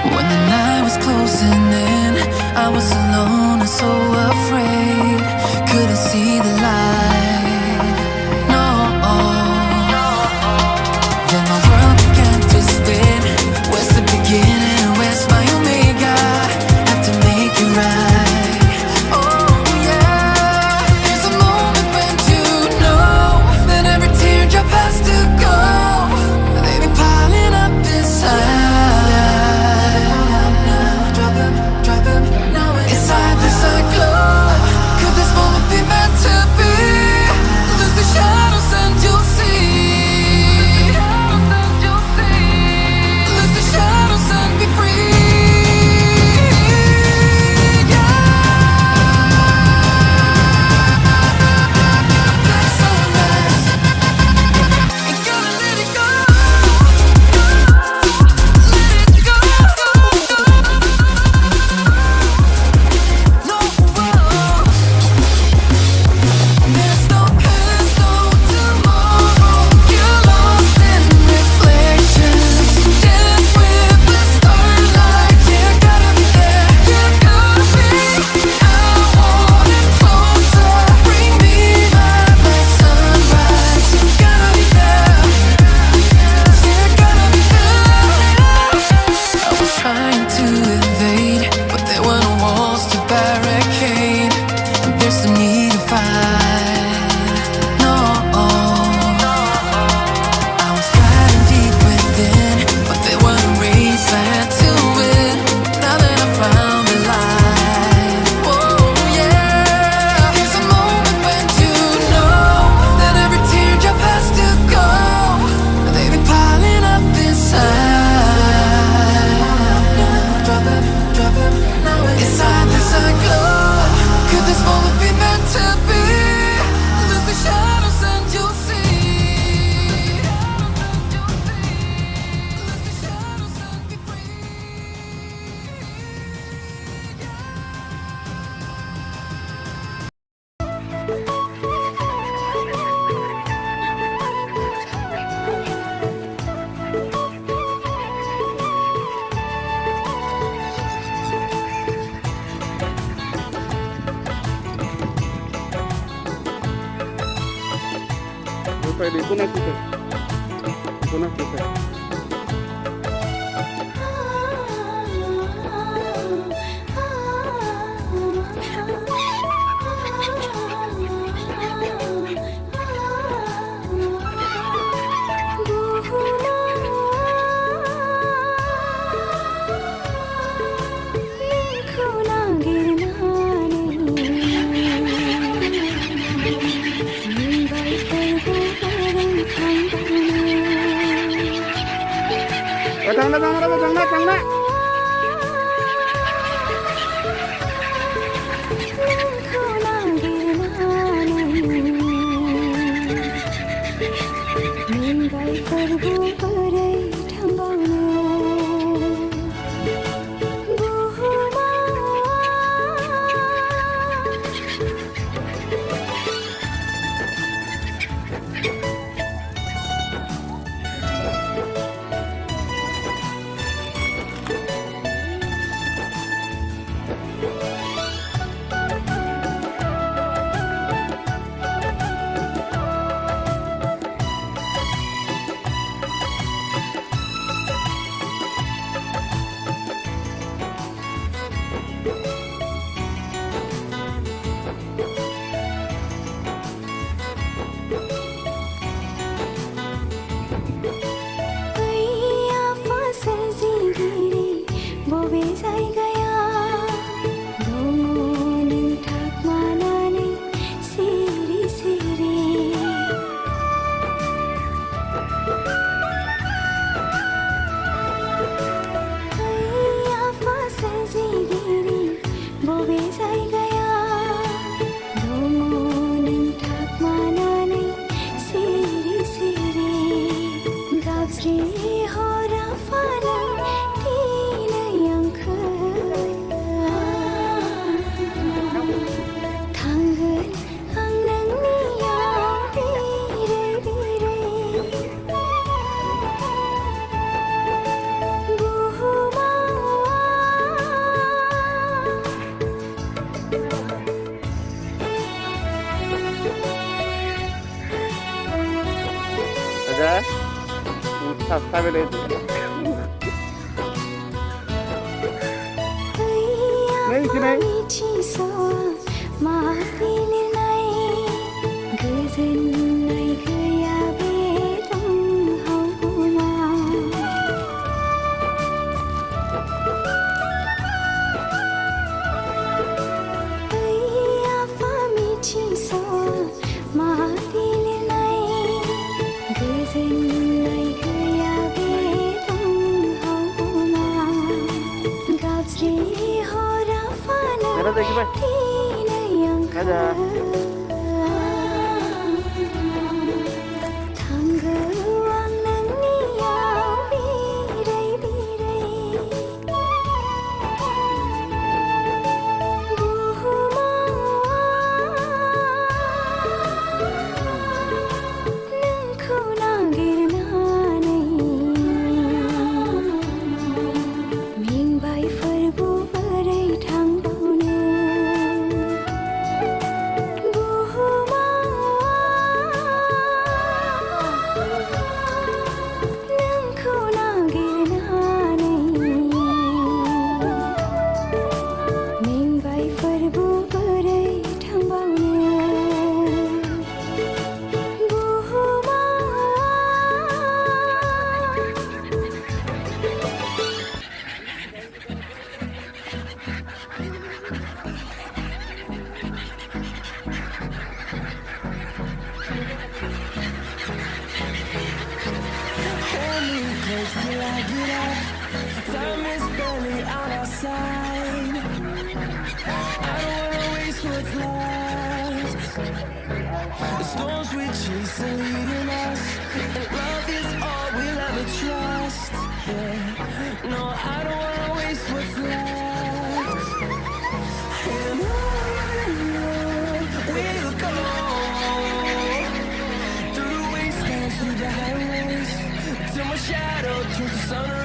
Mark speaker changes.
Speaker 1: When the night was closing in, I was alone and so afraid. Couldn't see the light, no. Then my world began to spin. Where's the beginning? Where's my omega? Have to make it right. Oh yeah. There's a moment when you know that every teardrop has to go. They be piling up inside. Inside this glow. Could this moment be meant to be? Lose the shadows and you'll see. Lose the shadows and be free. Black sunrise. Ain't gonna let it go. Let it go. No, there's no past, no tomorrow. You're lost in reflections. Dance with the starlight. You gotta be there. You gotta be. I want it closer. Bring me my black sunrise. You gotta be there. You gotta be there. I was trying to invade, but there were no walls to barricade. There's no need to fight, no. I was fighting deep within, but there were no race I had to win. Now that I found the light, oh yeah. There's a moment when you know that every teardrop has to go. They be piling up inside. Inside this glow. Could this moment be meant to be? Lose the shadows and you'll see. Lose the shadows and be free.
Speaker 2: Pwede, ito na kita. Ito na kita. Tang na. đây. Này cái này. Ada lagi, Pak? Ada.
Speaker 1: Till I get up, time is barely on our side. I don't wanna waste what's left. The storms we chase are leading us, and love is all we'll ever trust. Yeah. No, I don't wanna waste what's left. And on we'll go, through the wastelands, through the highways, till my shadow turns to sun